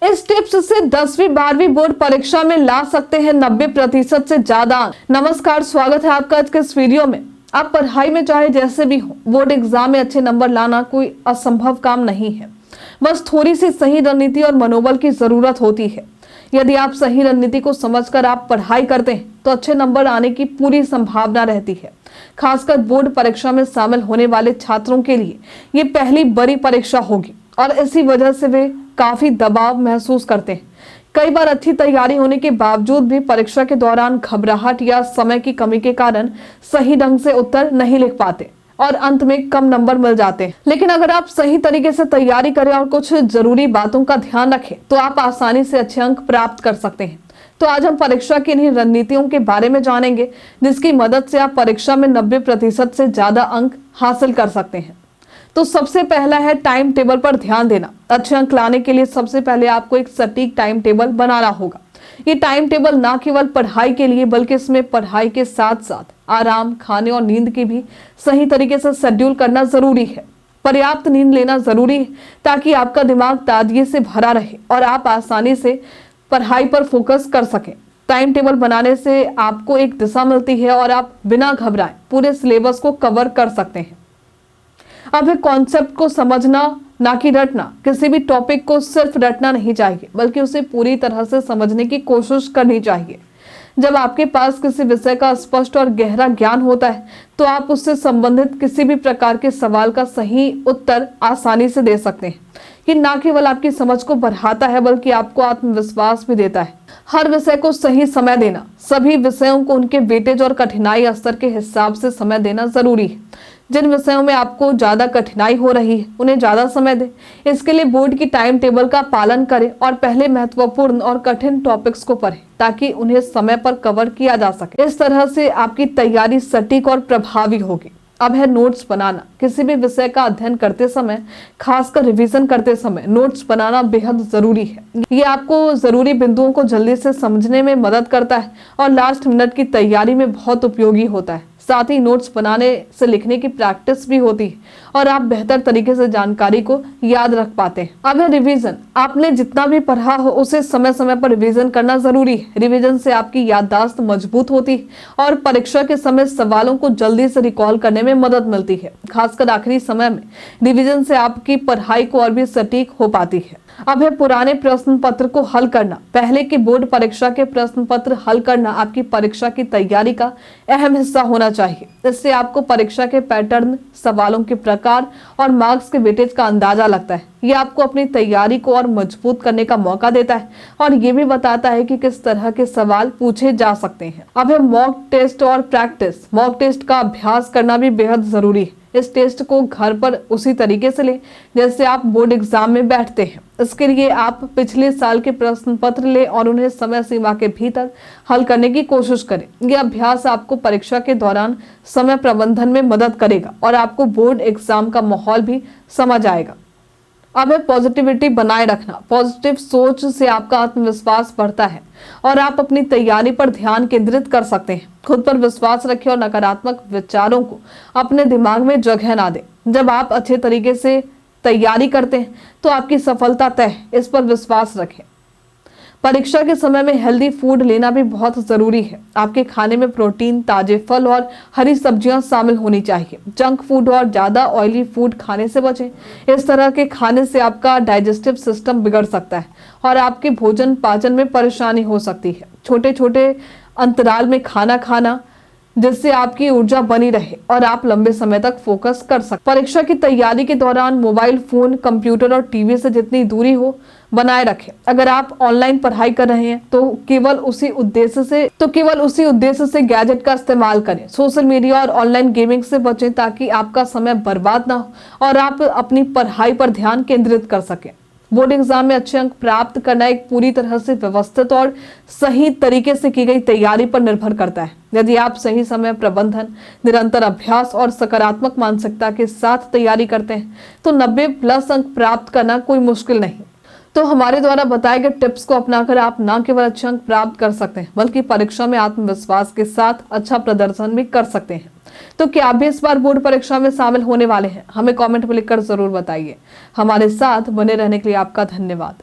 इस टिप्स से 10वीं 12वीं बोर्ड परीक्षा में ला सकते हैं 90% से ज्यादा अंक। नमस्कार, स्वागत है आपका आज के इस वीडियो में। आप पढ़ाई में चाहे जैसे भी हो, बोर्ड एग्जाम में अच्छे नंबर लाना कोई असंभव काम नहीं है। बस थोड़ी सी सही रणनीति और मनोबल की जरूरत होती है। यदि आप सही रणनीति को समझकर आप पढ़ाई करते हैं तो अच्छे नंबर आने की पूरी संभावना रहती है। खासकर बोर्ड परीक्षा में शामिल होने वाले छात्रों के लिए ये पहली बड़ी परीक्षा होगी और इसी वजह से वे काफी दबाव महसूस करते हैं। कई बार अच्छी तैयारी होने के बावजूद भी परीक्षा के दौरान घबराहट या समय की कमी के कारण सही ढंग से उत्तर नहीं लिख पाते और अंत में कम नंबर मिल जाते हैं। लेकिन अगर आप सही तरीके से तैयारी करें और कुछ जरूरी बातों का ध्यान रखें तो आप आसानी से अच्छे अंक प्राप्त कर सकते हैं। तो आज हम परीक्षा की इन्हीं रणनीतियों के बारे में जानेंगे जिसकी मदद से आप परीक्षा में 90% से ज्यादा अंक हासिल कर सकते हैं। तो सबसे पहला है टाइम टेबल पर ध्यान देना। अच्छे अंक लाने के लिए सबसे पहले आपको एक सटीक टाइम टेबल बनाना होगा। ये टाइम टेबल ना केवल पढ़ाई के लिए बल्कि इसमें पढ़ाई के साथ साथ आराम, खाने और नींद की भी सही तरीके से शेड्यूल करना जरूरी है। पर्याप्त नींद लेना जरूरी है ताकि आपका दिमाग ताजगी से भरा रहे और आप आसानी से पढ़ाई पर फोकस कर सकें। टाइम टेबल बनाने से आपको एक दिशा मिलती है और आप बिना घबराए पूरे सिलेबस को कवर कर सकते हैं। अब है कॉन्सेप्ट को समझना, ना कि रटना। किसी भी टॉपिक को सिर्फ रटना नहीं चाहिए बल्कि उसे पूरी तरह से समझने की कोशिश करनी चाहिए। जब आपके पास किसी विषय का स्पष्ट और गहरा ज्ञान होता है तो आप उससे संबंधित किसी भी प्रकार के सवाल का सही उत्तर आसानी से दे सकते हैं। ये ना केवल आपकी समझ को बढ़ाता है बल्कि आपको आत्मविश्वास भी देता है। हर विषय को सही समय देना, सभी विषयों को उनके वेटेज और कठिनाई स्तर के हिसाब से समय देना जरूरी है। जिन विषयों में आपको ज्यादा कठिनाई हो रही है उन्हें ज्यादा समय दें। इसके लिए बोर्ड की टाइम टेबल का पालन करें और पहले महत्वपूर्ण और कठिन टॉपिक्स को पढ़ें ताकि उन्हें समय पर कवर किया जा सके। इस तरह से आपकी तैयारी सटीक और प्रभावी होगी। अब है नोट्स बनाना। किसी भी विषय का अध्ययन करते समय, खासकर रिवीजन करते समय, नोट्स बनाना बेहद जरूरी है। ये आपको जरूरी बिंदुओं को जल्दी से समझने में मदद करता है और लास्ट मिनट की तैयारी में बहुत उपयोगी होता है। साथ ही नोट्स बनाने से लिखने की प्रैक्टिस भी होती है और आप बेहतर तरीके से जानकारी को याद रख पाते हैं। अब है रिवीजन। आपने जितना भी पढ़ा हो उसे समय समय पर रिवीजन करना जरूरी है। रिवीजन से आपकी याददाश्त मजबूत होती है और परीक्षा के समय सवालों को जल्दी से रिकॉल करने में मदद मिलती है। खासकर आखिरी समय में रिवीजन से आपकी पढ़ाई को और भी सटीक हो पाती है। अब है पुराने प्रश्न पत्र को हल करना। पहले की बोर्ड परीक्षा के प्रश्न पत्र हल करना आपकी परीक्षा की तैयारी का अहम हिस्सा होना चाहिए। इससे आपको परीक्षा के पैटर्न, सवालों के प्रकार और मार्क्स के वेटेज का अंदाजा लगता है। ये आपको अपनी तैयारी को और मजबूत करने का मौका देता है और ये भी बताता है कि किस तरह के सवाल पूछे जा सकते हैं। अब है मॉक टेस्ट और प्रैक्टिस। मॉक टेस्ट का अभ्यास करना भी बेहद जरूरी है। इस टेस्ट को घर पर उसी तरीके से लें जैसे आप बोर्ड एग्जाम में बैठते हैं। इसके लिए आप पिछले साल के प्रश्न पत्र लें और उन्हें समय सीमा के भीतर हल करने की कोशिश करें। यह अभ्यास आपको परीक्षा के दौरान समय प्रबंधन में मदद करेगा और आपको बोर्ड एग्जाम का माहौल भी समझ आएगा। अब है पॉजिटिविटी बनाए रखना। पॉजिटिव सोच से आपका आत्मविश्वास बढ़ता है और आप अपनी तैयारी पर ध्यान केंद्रित कर सकते हैं। खुद पर विश्वास रखें और नकारात्मक विचारों को अपने दिमाग में जगह ना दें। जब आप अच्छे तरीके से तैयारी करते हैं तो आपकी सफलता तय है। इस पर विश्वास रखें। परीक्षा के समय में हेल्दी फूड लेना भी बहुत जरूरी है। आपके खाने में प्रोटीन, ताजे फल और हरी सब्जियां शामिल होनी चाहिए। जंक फूड और ज्यादा ऑयली फूड खाने से बचें। इस तरह के खाने से आपका डाइजेस्टिव सिस्टम बिगड़ सकता है और आपके भोजन पाचन में परेशानी हो सकती है। छोटे छोटे अंतराल में खाना खाना जिससे आपकी ऊर्जा बनी रहे और आप लंबे समय तक फोकस कर सकें। परीक्षा की तैयारी के दौरान मोबाइल फोन, कंप्यूटर और टीवी से जितनी दूरी हो बनाए रखें। अगर आप ऑनलाइन पढ़ाई कर रहे हैं तो केवल उसी उद्देश्य से गैजेट का इस्तेमाल करें। सोशल मीडिया और ऑनलाइन गेमिंग से बचें ताकि आपका समय बर्बाद ना हो और आप अपनी पढ़ाई पर ध्यान केंद्रित कर सकें। बोर्ड एग्जाम में अच्छे अंक प्राप्त करना एक पूरी तरह से व्यवस्थित और सही तरीके से की गई तैयारी पर निर्भर करता है। यदि आप सही समय प्रबंधन, निरंतर अभ्यास और सकारात्मक मानसिकता के साथ तैयारी करते हैं तो 90+ अंक प्राप्त करना कोई मुश्किल नहीं। तो हमारे द्वारा बताए गए टिप्स को अपनाकर आप न केवल अच्छे अंक प्राप्त कर सकते हैं बल्कि परीक्षा में आत्मविश्वास के साथ अच्छा प्रदर्शन भी कर सकते हैं। तो क्या आप भी इस बार बोर्ड परीक्षा में शामिल होने वाले हैं? हमें कमेंट में लिखकर जरूर बताइए। हमारे साथ बने रहने के लिए आपका धन्यवाद।